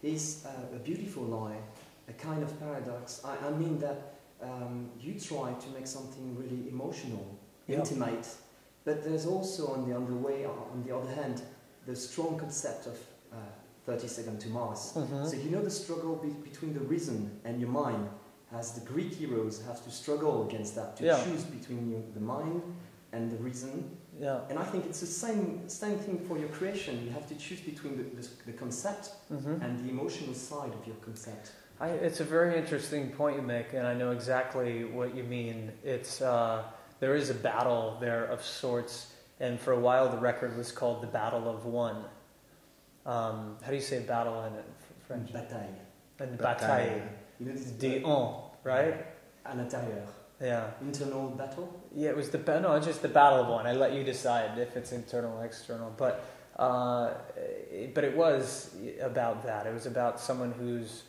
is a beautiful lie, a kind of paradox. I mean that you try to make something really emotional, intimate, but there's also on the other hand, the strong concept of 30 Seconds to Mars. So you know the struggle between the reason and your mind, as the Greek heroes have to struggle against that, to choose between the mind and the reason. And I think it's the same thing for your creation. You have to choose between the concept and the emotional side of your concept. It's a very interesting point you make, and I know exactly what you mean. It's there is a battle there of sorts, and for a while the record was called the Battle of One. How do you say battle in French? Bataille. And bataille. D-on, right? À l'intérieur. Yeah. Internal battle? Yeah, it was just the Battle of One. I let you decide if it's internal or external. But it was about that. It was about someone who's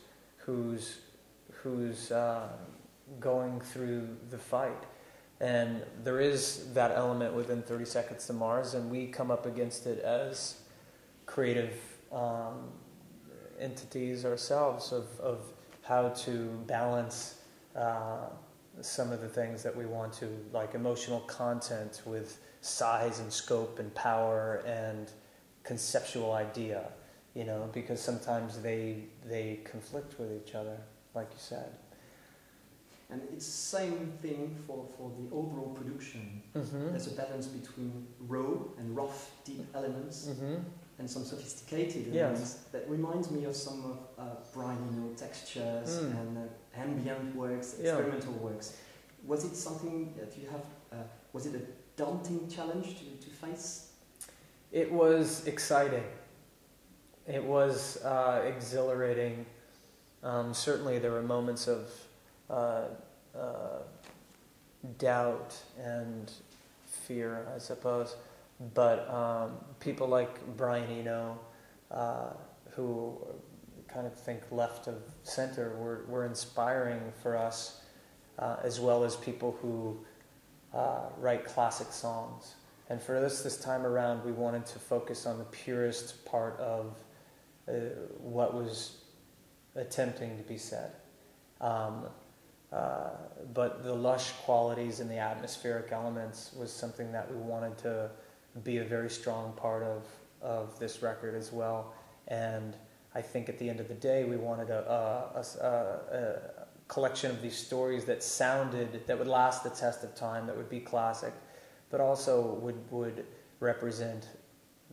going through the fight. And there is that element within 30 Seconds to Mars, and we come up against it as creative entities ourselves of how to balance some of the things that we want to, like emotional content with size and scope and power and conceptual idea, because sometimes they conflict with each other, like you said. And it's the same thing for the overall production. There's a balance between raw and rough, deep elements and some sophisticated elements that reminds me of some of Brian textures and ambient works, experimental works. Was it something that you have, was it a daunting challenge to face? It was exciting. It was exhilarating. Certainly there were moments of doubt and fear, I suppose. But people like Brian Eno, who kind of think left of center, were inspiring for us, as well as people who write classic songs. And for us this time around, we wanted to focus on the purest part of what was attempting to be said. But the lush qualities and the atmospheric elements was something that we wanted to be a very strong part of this record as well. And I think at the end of the day, we wanted a collection of these stories that would last the test of time, that would be classic, but also would represent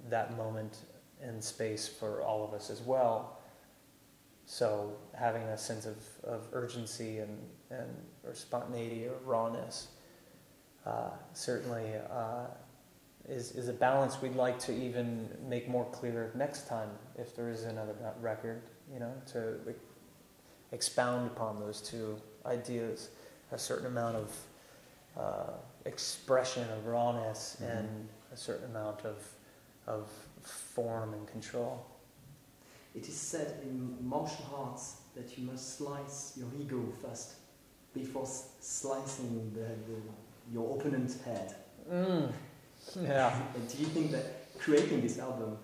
that moment in space for all of us as well. So having a sense of urgency or spontaneity or rawness certainly is a balance we'd like to even make more clear next time if there is another record, to expound upon those two ideas, a certain amount of expression of rawness and a certain amount of form and control. It is said in martial arts that you must slice your ego first before slicing your opponent's head. Yeah. And do you think that creating this album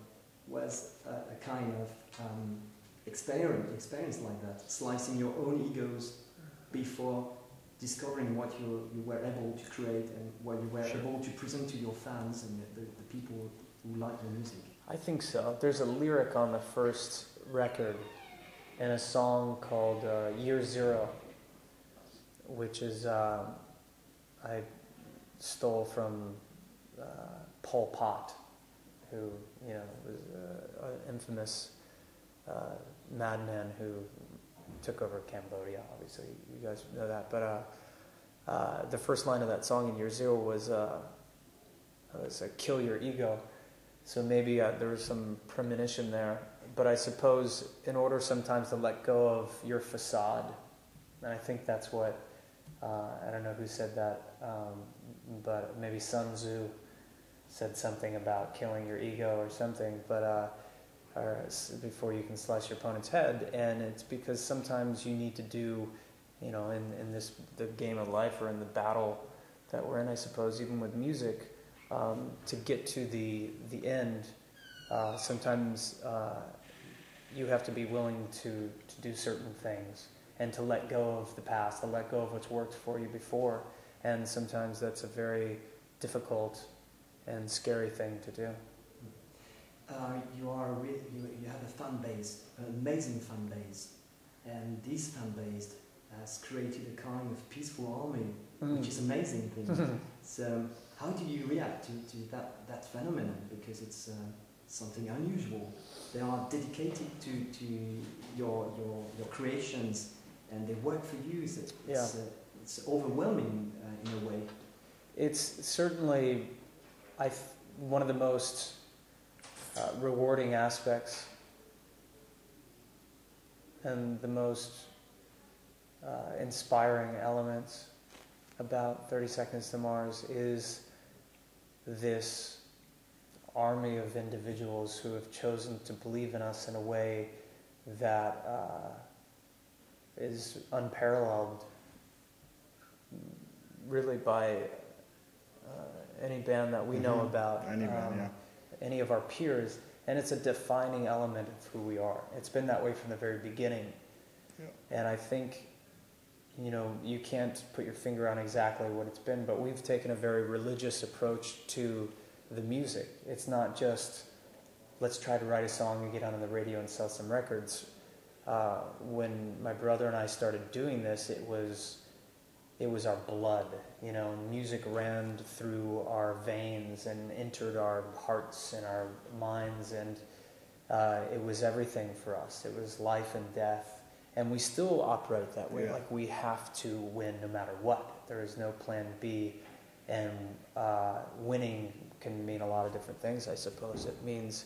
was a kind of experience like that, slicing your own egos before discovering what you were able to create and what you were able to present to your fans and the people who like your music? I think so. There's a lyric on the first record in a song called Year Zero, which is I stole from Pol Pot, who was an infamous madman who took over Cambodia. Obviously, you guys know that. But the first line of that song in Year Zero was "Kill your ego." So maybe there was some premonition there. But I suppose in order sometimes to let go of your facade, and I think that's what, I don't know who said that, but maybe Sun Tzu said something about killing your ego or something, or before you can slice your opponent's head. And it's because sometimes you need to do, in the game of life or in the battle that we're in, I suppose, even with music, to get to the end, sometimes you have to be willing to do certain things and to let go of the past, to let go of what's worked for you before. And sometimes that's a very difficult and scary thing to do. You have a fan base, an amazing fan base, and this fan base has created a kind of peaceful army, which is amazing thing. So how do you react to that phenomenon? Because it's something unusual. They are dedicated to your creations, and they work for you. It's overwhelming in a way. It's certainly one of the most rewarding aspects and the most inspiring elements about 30 Seconds to Mars is this army of individuals who have chosen to believe in us in a way that is unparalleled really by any band that we know about, any of our peers, and it's a defining element of who we are. It's been that way from the very beginning. Yeah. And I think, you can't put your finger on exactly what it's been, but we've taken a very religious approach to the music. It's not just, let's try to write a song and get on the radio and sell some records. When my brother and I started doing this, it was our blood. Music ran through our veins and entered our hearts and our minds, and it was everything for us. It was life and death. And we still operate that way. Yeah. Like, we have to win no matter what. There is no plan B. And winning can mean a lot of different things, I suppose. It means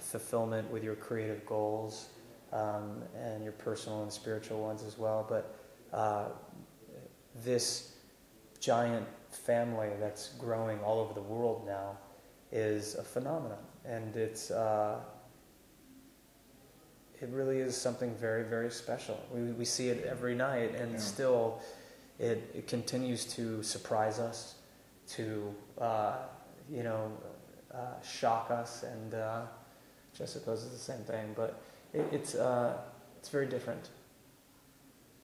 fulfillment with your creative goals and your personal and spiritual ones as well. But this giant family that's growing all over the world now is a phenomenon. And it really is something very, very special. We see it every night, and still it continues to surprise us, to shock us, and which I suppose is the same thing, but it's very different.